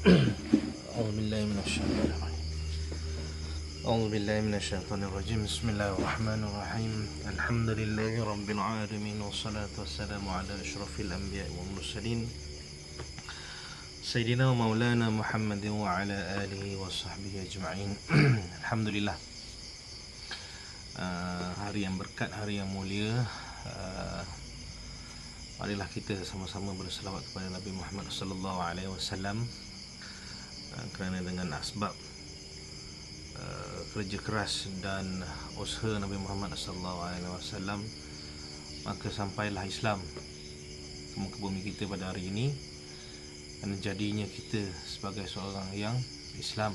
أعوذ بالله من الشيطان الرجيم. أعوذ بالله من الشيطان الرجيم. بسم الله الرحمن الرحيم. الحمد لله رب العالمين، والصلاة والسلام على أشرف الأنبياء والمرسلين سيدنا ومولانا محمد وعلى آله وصحبه أجمعين. Alhamdulillah, hari yang berkat, hari yang mulia. Marilah kita sama-sama berselawat kepada Nabi Muhammad sallallahu alaihi wasallam, kerana dengan asbab kerja keras dan usaha Nabi Muhammad sallallahu alaihi wasallam, maka sampailah Islam ke muka bumi kita pada hari ini, dan jadinya kita sebagai seorang yang Islam.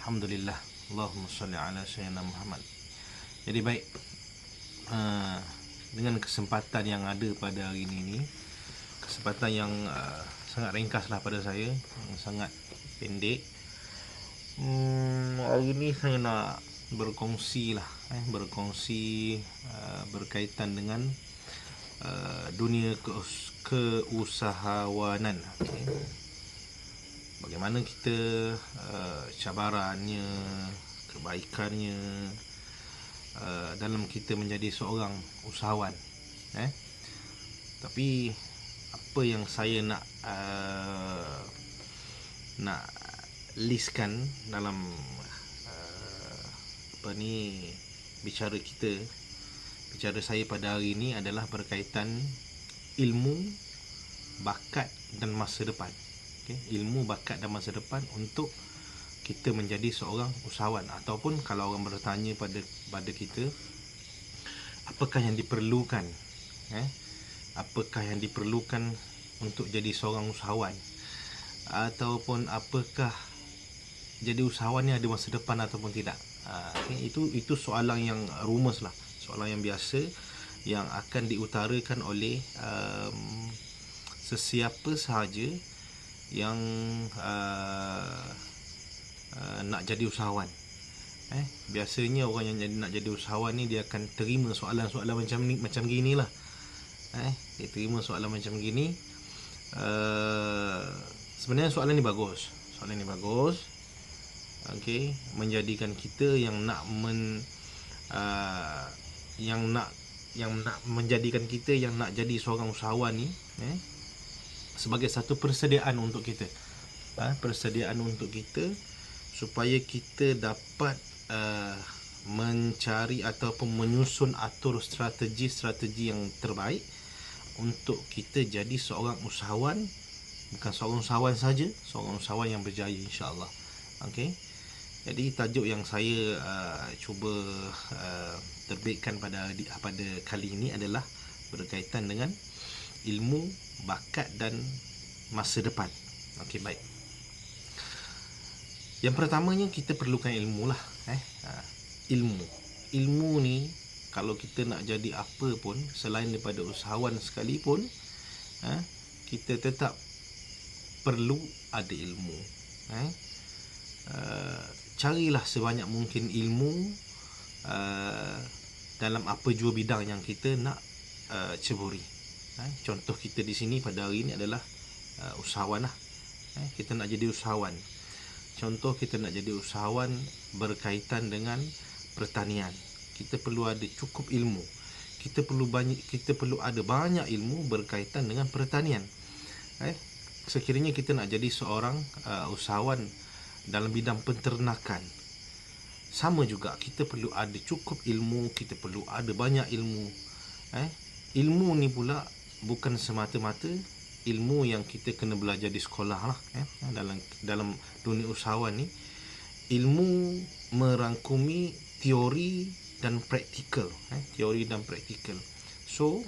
Alhamdulillah. Allahumma salli ala sayyidina Muhammad. Jadi baik, dengan kesempatan yang ada pada hari ini, kesempatan yang sangat ringkaslah pada saya, yang sangat pendek. Hari ini saya nak berkongsi berkaitan dengan dunia keusahawanan. Bagaimana kita, cabarannya, kebaikannya dalam kita menjadi seorang usahawan. Tapi apa yang saya nak listkan dalam bicara saya pada hari ini adalah berkaitan ilmu, bakat dan masa depan. Ilmu, bakat dan masa depan untuk kita menjadi seorang usahawan. Ataupun kalau orang bertanya pada kita, apakah yang diperlukan, apakah yang diperlukan untuk jadi seorang usahawan, ataupun apakah jadi usahawan ni ada masa depan ataupun tidak. Itu soalan yang rumus lah, soalan yang biasa yang akan diutarakan oleh sesiapa sahaja yang nak jadi usahawan. Biasanya orang yang nak jadi usahawan ni, dia akan terima soalan-soalan macam gini lah. Dia terima soalan macam gini. Sebenarnya soalan ni bagus. Menjadikan kita yang nak menjadikan kita yang nak jadi seorang usahawan ni, sebagai satu persediaan untuk kita. Persediaan untuk kita supaya kita dapat mencari ataupun menyusun atur strategi yang terbaik untuk kita jadi seorang usahawan. Bukan seorang usahawan saja, seorang usahawan yang berjaya, insya-Allah. Jadi tajuk yang saya cuba terbitkan pada kali ini adalah berkaitan dengan ilmu, bakat dan masa depan. Baik. Yang pertamanya, kita perlukan ilmu lah. Ilmu ni, kalau kita nak jadi apa pun selain daripada usahawan sekalipun, kita tetap perlu ada ilmu. Carilah sebanyak mungkin ilmu dalam apa jua bidang yang kita nak ceburi. Contoh kita di sini pada hari ini adalah usahawan lah. Kita nak jadi usahawan. Contoh kita nak jadi usahawan berkaitan dengan pertanian. Kita perlu ada cukup ilmu. Kita perlu ada banyak ilmu berkaitan dengan pertanian. Sekiranya kita nak jadi seorang usahawan dalam bidang penternakan, sama juga kita perlu ada cukup ilmu, kita perlu ada banyak ilmu. Ilmu ni pula bukan semata-mata ilmu yang kita kena belajar di sekolah lah. Dalam dunia usahawan ni, ilmu merangkumi teori dan praktikal. So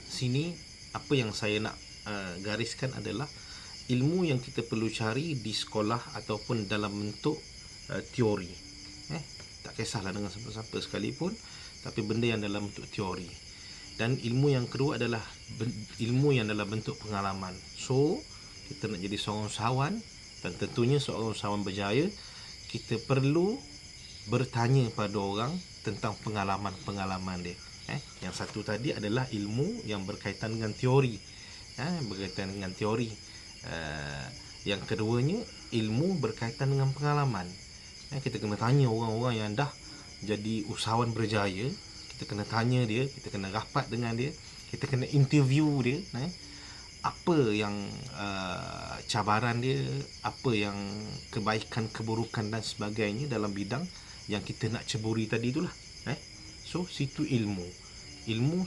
sini apa yang saya nak gariskan adalah ilmu yang kita perlu cari di sekolah ataupun dalam bentuk teori. Tak kisahlah dengan siapa-siapa sekalipun, tapi benda yang dalam bentuk teori. Dan ilmu yang kedua adalah ilmu yang dalam bentuk pengalaman. So kita nak jadi seorang usahawan, dan tentunya seorang usahawan berjaya, kita perlu bertanya pada orang tentang pengalaman dia. Yang satu tadi adalah ilmu yang berkaitan dengan teori. Yang keduanya, ilmu berkaitan dengan pengalaman. Kita kena tanya orang-orang yang dah jadi usahawan berjaya. Kita kena tanya dia, kita kena rapat dengan dia, kita kena interview dia, apa yang cabaran dia, apa yang kebaikan, keburukan dan sebagainya dalam bidang yang kita nak ceburi tadi itulah. So situ ilmu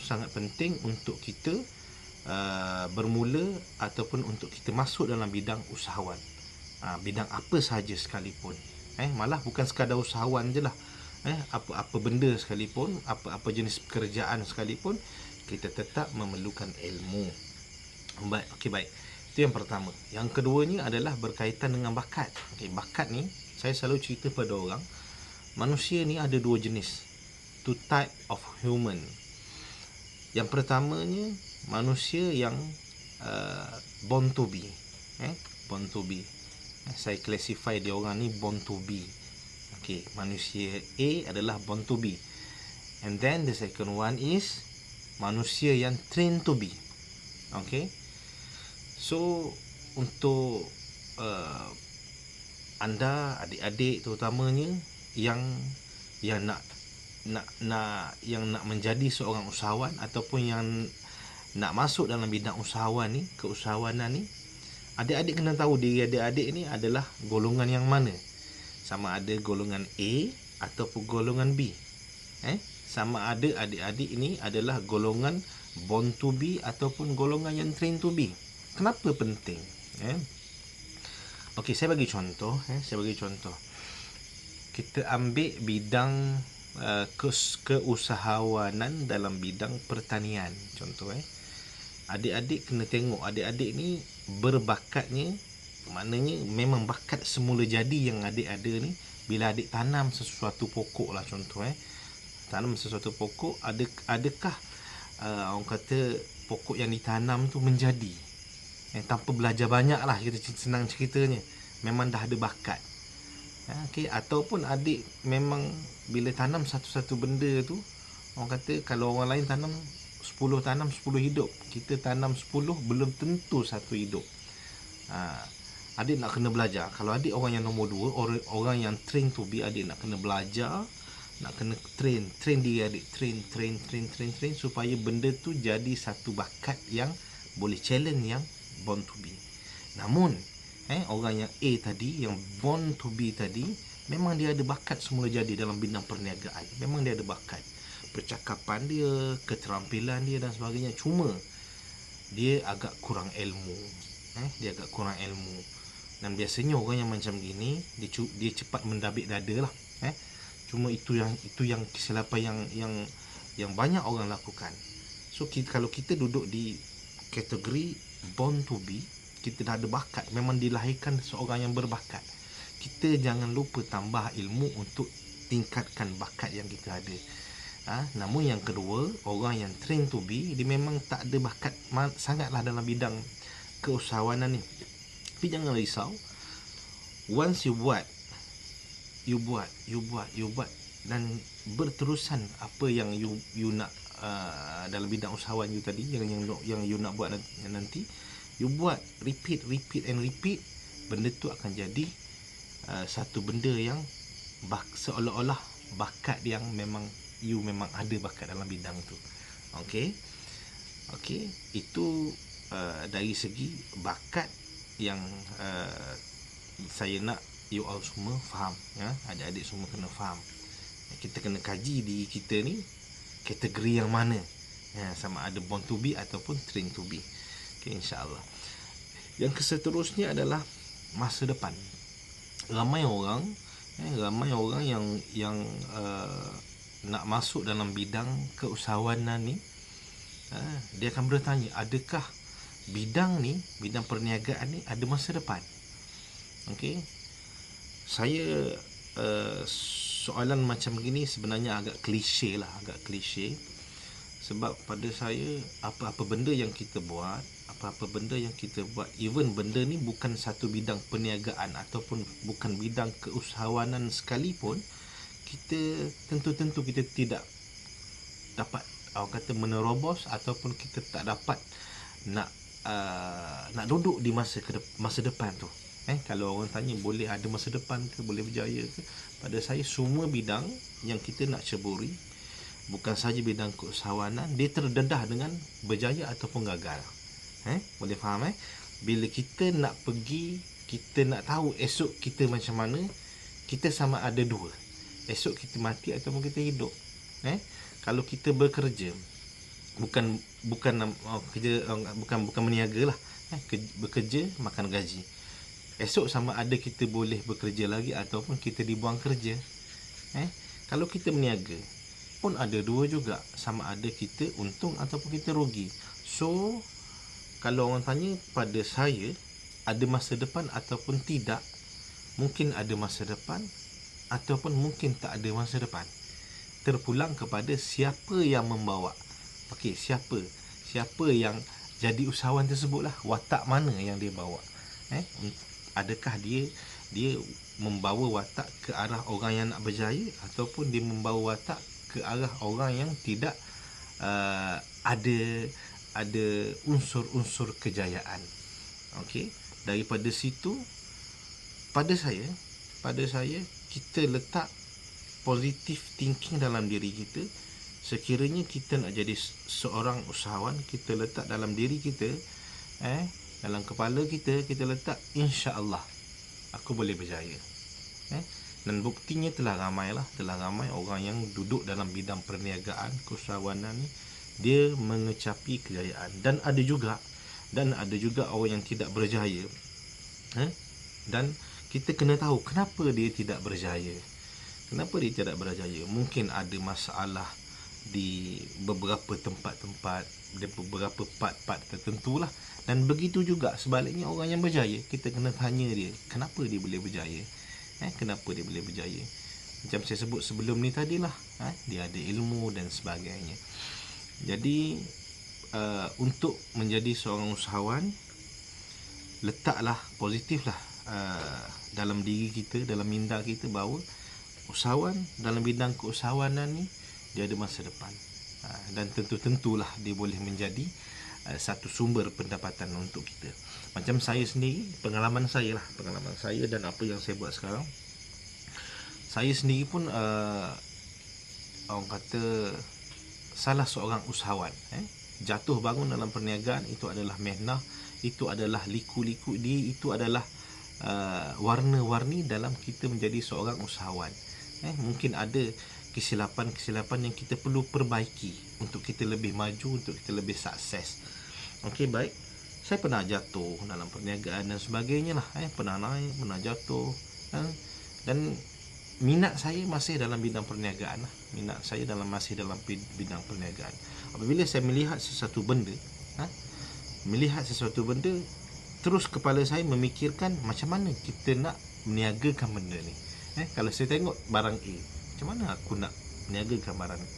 sangat penting untuk kita bermula ataupun untuk kita masuk dalam bidang usahawan, bidang apa sahaja sekalipun. Malah bukan sekadar usahawan je lah, apa-apa benda sekalipun, apa-apa jenis pekerjaan sekalipun, kita tetap memerlukan ilmu. Baik, okey, baik. Itu yang pertama. Yang keduanya adalah berkaitan dengan bakat. Bakat ni saya selalu cerita pada orang, manusia ni ada dua jenis, two type of human. Yang pertamanya manusia yang born to be, born to be. Saya classify dia orang ni born to be. Manusia A adalah born to be. And then the second one is manusia yang trained to be. So untuk anda adik-adik terutamanya yang nak menjadi seorang usahawan ataupun yang nak masuk dalam bidang usahawan ni, keusahawanan ni, adik-adik kena tahu diri adik-adik ni adalah golongan yang mana. Sama ada golongan A ataupun golongan B. Sama ada adik-adik ini adalah golongan born to be ataupun golongan yang trained to be. Kenapa penting? Saya bagi contoh. Kita ambil bidang keusahawanan dalam bidang pertanian. Contoh, adik-adik kena tengok, adik-adik ni berbakatnya, maknanya memang bakat semula jadi yang adik ada ni. Bila adik tanam sesuatu pokok lah, contoh, tanam sesuatu pokok, adakah orang kata pokok yang ditanam tu menjadi tanpa belajar banyak lah, kita senang ceritanya, memang dah ada bakat. Ataupun adik memang bila tanam satu-satu benda tu, orang kata kalau orang lain tanam 10 hidup, kita tanam 10 belum tentu satu hidup. Adik nak kena belajar. Kalau adik orang yang nombor 2, orang yang train to be, adik nak kena belajar, nak kena train diri adik, train supaya benda tu jadi satu bakat yang boleh challenge yang born to be. Namun orang yang A tadi, yang born to be tadi, memang dia ada bakat semula jadi dalam bidang perniagaan. Memang dia ada bakat, percakapan dia, keterampilan dia dan sebagainya. Cuma dia agak kurang ilmu. Dan biasanya orang yang macam gini, dia cepat mendabik dada lah. Cuma itu yang kesilapan yang banyak orang lakukan. So kalau kita duduk di kategori born to be, kita dah ada bakat, memang dilahirkan seorang yang berbakat, kita jangan lupa tambah ilmu untuk tingkatkan bakat yang kita ada. Namun yang kedua, orang yang train to be, dia memang tak ada bakat sangatlah dalam bidang keusahawanan ni. Tapi jangan risau, once you buat dan berterusan apa yang you nak dalam bidang usahawan you tadi, yang you nak buat nanti, you buat repeat, benda tu akan jadi satu benda yang seolah-olah bakat yang memang you memang ada bakat dalam bidang tu. Itu dari segi bakat yang saya nak you all semua faham, adik-adik semua kena faham. Kita kena kaji diri kita ni kategori yang mana, sama ada born to be ataupun train to be. InsyaAllah. Yang keseterusnya adalah masa depan. Ramai orang yang nak masuk dalam bidang keusahawanan ni, dia akan bertanya, adakah bidang perniagaan ni ada masa depan? Saya soalan macam gini sebenarnya agak klise. Sebab pada saya, apa-apa benda yang kita buat, even benda ni bukan satu bidang perniagaan ataupun bukan bidang keusahawanan sekalipun, kita tentu kita tidak dapat, orang kata, menerobos ataupun kita tak dapat nak nak duduk di masa depan tu. Kalau orang tanya boleh ada masa depan ke, boleh berjaya ke, pada saya semua bidang yang kita nak ceburi, bukan saja bidang keusahawanan, dia terdedah dengan berjaya ataupun gagal. Boleh faham? Bila kita nak pergi, kita nak tahu esok kita macam mana, kita sama ada dua, esok kita mati ataupun kita hidup. Kalau kita bekerja, bukan kerja, bukan meniaga lah, bekerja makan gaji, esok sama ada kita boleh bekerja lagi ataupun kita dibuang kerja. Kalau kita meniaga pun ada dua juga, sama ada kita untung ataupun kita rugi. So kalau orang tanya pada saya ada masa depan ataupun tidak, mungkin ada masa depan ataupun mungkin tak ada masa depan. Terpulang kepada siapa yang membawa. Okey, siapa yang jadi usahawan tersebutlah, watak mana yang dia bawa. Adakah dia membawa watak ke arah orang yang nak berjaya, ataupun dia membawa watak ke arah orang yang tidak ada unsur-unsur kejayaan. Okey, daripada situ pada saya kita letak positive thinking dalam diri kita. Sekiranya kita nak jadi seorang usahawan, kita letak dalam diri kita, dalam kepala kita letak insya-Allah aku boleh berjaya. Dan buktinya telah ramai orang yang duduk dalam bidang perniagaan, keusahawanan ni, dia mengecapi kejayaan. Dan ada juga orang yang tidak berjaya. Dan kita kena tahu kenapa dia tidak berjaya. Mungkin ada masalah di beberapa tempat-tempat, di beberapa part-part tertentu lah. Dan begitu juga sebaliknya orang yang berjaya, kita kena tanya dia kenapa dia boleh berjaya. Macam saya sebut sebelum ni tadilah, dia ada ilmu dan sebagainya. Jadi untuk menjadi seorang usahawan, letaklah positiflah dalam diri kita, dalam minda kita, bahawa usahawan dalam bidang keusahawanan ni dia ada masa depan. Dan tentulah dia boleh menjadi satu sumber pendapatan untuk kita. Macam saya sendiri, pengalaman saya dan apa yang saya buat sekarang, saya sendiri pun orang kata salah seorang usahawan. Jatuh bangun dalam perniagaan itu adalah mehnah, itu adalah liku-liku dia, itu adalah warna-warni dalam kita menjadi seorang usahawan. Mungkin ada kesilapan-kesilapan yang kita perlu perbaiki untuk kita lebih maju, untuk kita lebih sukses. Okey, baik. Saya pernah jatuh dalam perniagaan dan sebagainya lah. Pernah naik, pernah jatuh. Dan minat saya masih dalam bidang perniagaan lah. Masih dalam bidang perniagaan. Apabila saya melihat sesuatu benda, terus kepala saya memikirkan macam mana kita nak meniagakan benda ni. Kalau saya tengok barang A, macam mana aku nak meniagakan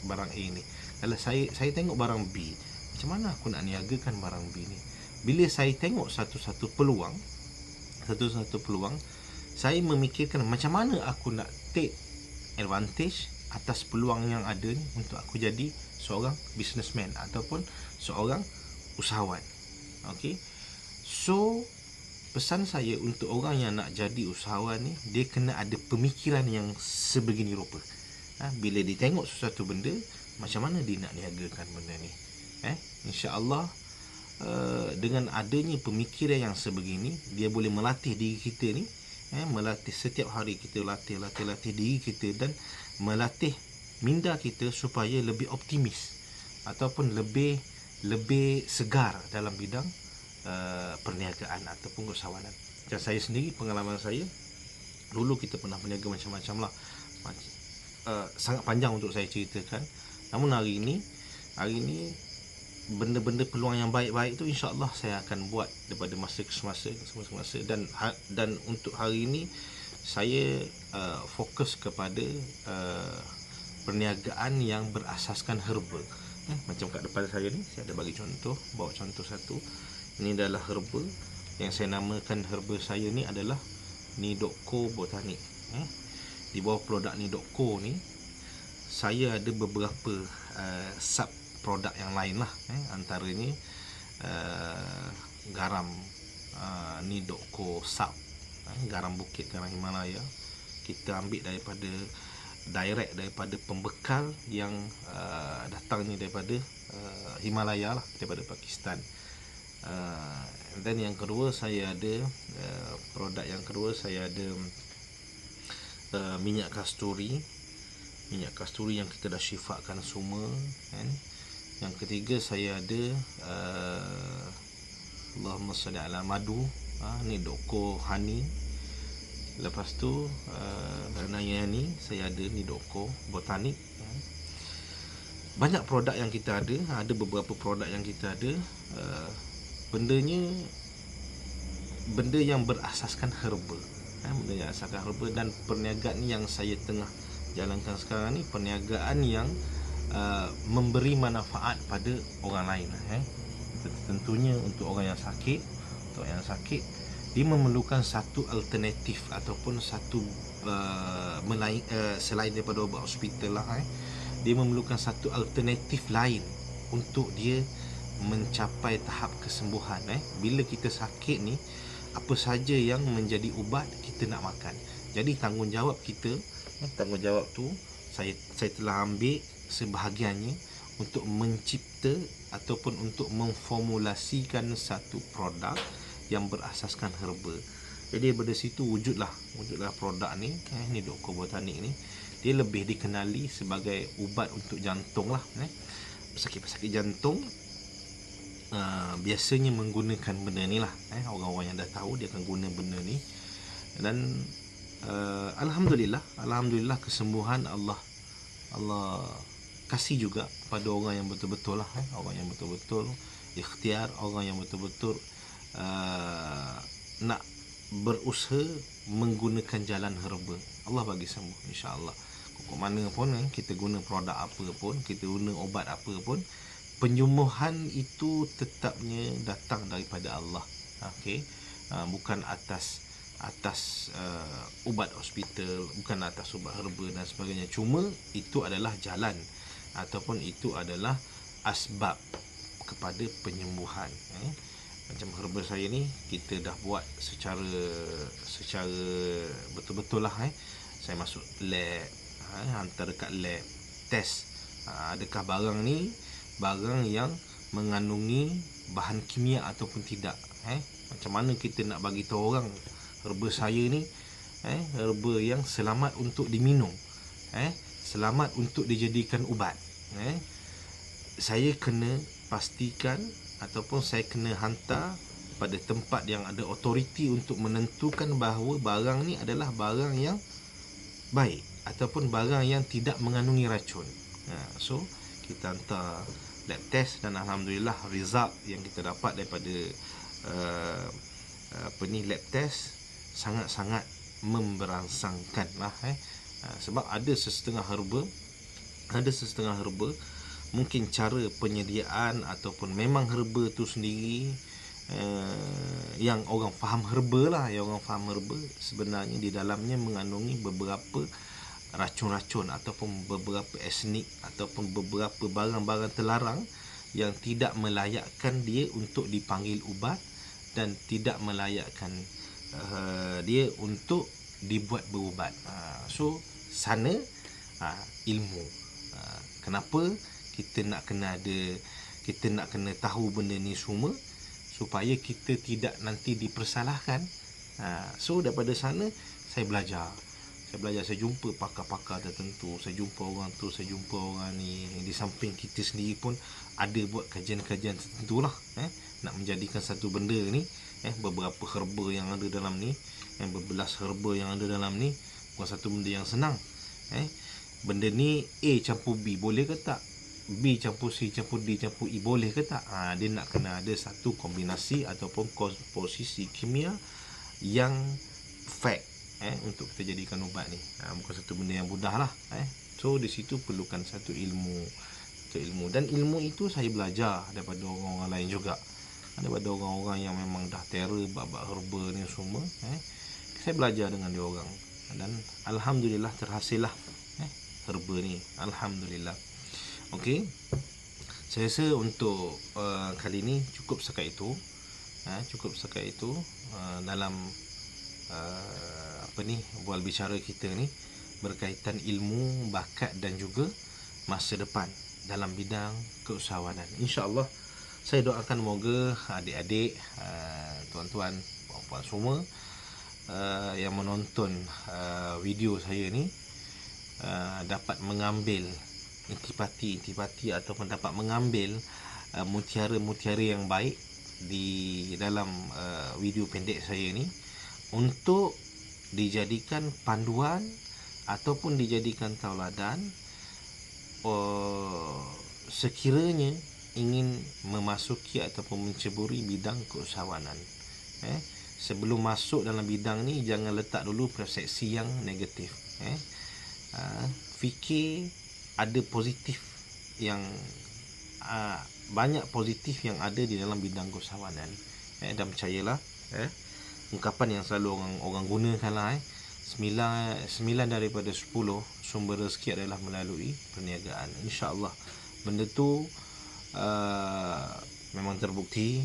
barang A ni. Kalau saya tengok barang B, macam mana aku nak niagakan barang B ni. Bila saya tengok satu-satu peluang, saya memikirkan macam mana aku nak take advantage atas peluang yang ada ni untuk aku jadi seorang businessman ataupun seorang usahawan. Okey. So pesan saya untuk orang yang nak jadi usahawan ni, dia kena ada pemikiran yang sebegini rupa. Bila dia tengok sesuatu benda, macam mana dia nak niagakan benda ni. InsyaAllah dengan adanya pemikiran yang sebegini, dia boleh melatih diri kita ni, melatih setiap hari kita latih diri kita dan melatih minda kita supaya lebih optimis ataupun lebih segar dalam bidang perniagaan ataupun usahawanan. Macam saya sendiri, pengalaman saya dulu kita pernah berniaga macam-macam lah. Sangat panjang untuk saya ceritakan. Namun hari ini benda-benda peluang yang baik-baik tu insya-Allah saya akan buat daripada masa ke semasa dan untuk hari ini saya fokus kepada perniagaan yang berasaskan herba. Macam kat depan saya ni, saya ada bagi contoh, bawa contoh satu. Ini adalah herba yang saya namakan herba saya ni adalah Nidokko Botanik. Di bawah produk Nidokko ni saya ada beberapa sub produk yang lain lah. Antaranya garam Nidoko Sap, garam bukit, garam Himalaya. Kita ambil direct daripada pembekal yang datangnya daripada Himalaya lah, daripada Pakistan. Dan yang kedua saya ada produk yang kedua, saya ada minyak kasturi yang kita dah syifakan semua kan. Yang ketiga saya ada Allahumma salli ala madu, Nidoko honey. Lepas tu Nayani saya ada Nidoko botanik. Banyak produk yang kita ada beberapa produk yang kita ada. Benda yang berasaskan herba, benda yang berasaskan herba. Dan perniagaan yang saya tengah jalankan sekarang ni, perniagaan yang memberi manfaat pada orang lain. Tentunya untuk orang yang sakit, dia memerlukan satu alternatif ataupun satu selain daripada ubat hospital lah. Dia memerlukan satu alternatif lain untuk dia mencapai tahap kesembuhan. Bila kita sakit ni, apa saja yang menjadi ubat kita nak makan. Jadi tanggungjawab kita, tanggungjawab tu saya telah ambil sebahagiannya untuk mencipta ataupun untuk memformulasikan satu produk yang berasaskan herba. Jadi daripada situ wujudlah produk ni, Nidoko botanik ni. Dia lebih dikenali sebagai ubat untuk jantung lah. Pesakit-pesakit jantung biasanya menggunakan benda ni lah. Orang-orang yang dah tahu dia akan guna benda ni. Dan Alhamdulillah kesembuhan Allah kasih juga pada orang yang betul-betul lah. Orang yang betul-betul ikhtiar, orang yang betul-betul nak berusaha menggunakan jalan herba. Allah bagi sembuh insya-Allah. Kok mana pun kita guna produk apa pun, kita guna obat apa pun, penyembuhan itu tetapnya datang daripada Allah. Bukan atas ubat hospital, bukan atas ubat herba dan sebagainya. Cuma itu adalah jalan ataupun itu adalah asbab kepada penyembuhan. Macam herba saya ni kita dah buat secara betul-betul lah. Saya masuk lab, hantar dekat lab, test adakah barang ni barang yang mengandungi bahan kimia ataupun tidak. Macam mana kita nak bagi tahu orang herba saya ni herba yang selamat untuk diminum, selamat untuk dijadikan ubat. Saya kena pastikan ataupun saya kena hantar pada tempat yang ada autoriti untuk menentukan bahawa barang ni adalah barang yang baik ataupun barang yang tidak mengandungi racun. So kita hantar lab test dan alhamdulillah result yang kita dapat daripada lab test sangat-sangat memberangsangkan lah. Sebab ada sesetengah herba mungkin cara penyediaan ataupun memang herba tu sendiri yang orang faham herba sebenarnya di dalamnya mengandungi beberapa racun-racun ataupun beberapa arsenic ataupun beberapa barang-barang terlarang yang tidak melayakkan dia untuk dipanggil ubat dan tidak melayakkan dia untuk dibuat berubat. So sana ilmu. Kenapa kita nak kena tahu benda ni semua supaya kita tidak nanti dipersalahkan. So daripada sana saya belajar, saya jumpa pakar-pakar tertentu, saya jumpa orang tu, saya jumpa orang ni. Di samping kita sendiri pun ada buat kajian-kajian tertentu lah, nak menjadikan satu benda ni, beberapa herba yang ada dalam ni, berbelas herba yang ada dalam ni, bukan satu benda yang senang. Benda ni A campur B boleh ke tak? B campur C campur D campur E boleh ke tak? Dia nak kena ada satu kombinasi ataupun komposisi kimia yang fact untuk kita jadikan ubat ni. Bukan satu benda yang mudah lah. So di situ perlukan satu ilmu. Dan ilmu itu saya belajar daripada orang-orang lain juga, daripada orang-orang yang memang dah terror bab-bab herba ni semua. Saya belajar dengan dia orang dan alhamdulillah terhasillah herba ni, alhamdulillah. Okey, saya rasa untuk kali ni cukup setakat itu. Cukup setakat itu dalam bual bicara kita ni berkaitan ilmu, bakat dan juga masa depan dalam bidang keusahawanan. InsyaAllah saya doakan moga adik-adik, tuan-tuan, puan-puan semua yang menonton video saya ni dapat mengambil intipati ataupun dapat mengambil mutiara-mutiara yang baik di dalam video pendek saya ni untuk dijadikan panduan ataupun dijadikan tauladan sekiranya ingin memasuki ataupun menceburi bidang keusahawanan. Sebelum masuk dalam bidang ni, jangan letak dulu persepsi yang negatif. Fikir ada positif yang banyak positif yang ada di dalam bidang keusahawanan. Dan percayalah, ungkapan yang selalu orang gunakan lah, 9 daripada 10 sumber rezeki adalah melalui perniagaan. InsyaAllah benda tu memang terbukti.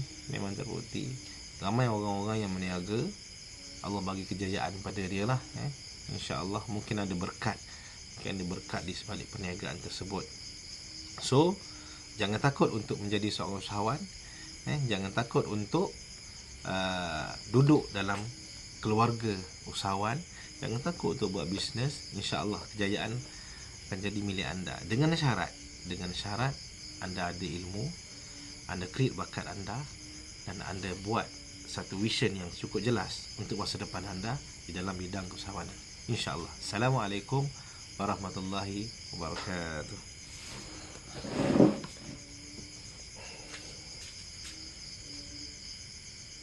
Ramai orang-orang yang berniaga, Allah bagi kejayaan pada dia lah. InsyaAllah mungkin ada berkat di sebalik perniagaan tersebut. So jangan takut untuk menjadi seorang usahawan. Jangan takut untuk duduk dalam keluarga usahawan. Jangan takut untuk buat bisnes. InsyaAllah kejayaan akan jadi milik anda, dengan syarat anda ada ilmu, anda create bakat anda, dan anda buat satu vision yang cukup jelas untuk masa depan anda di dalam bidang keusahawanan. InsyaAllah. Assalamualaikum warahmatullahi wabarakatuh.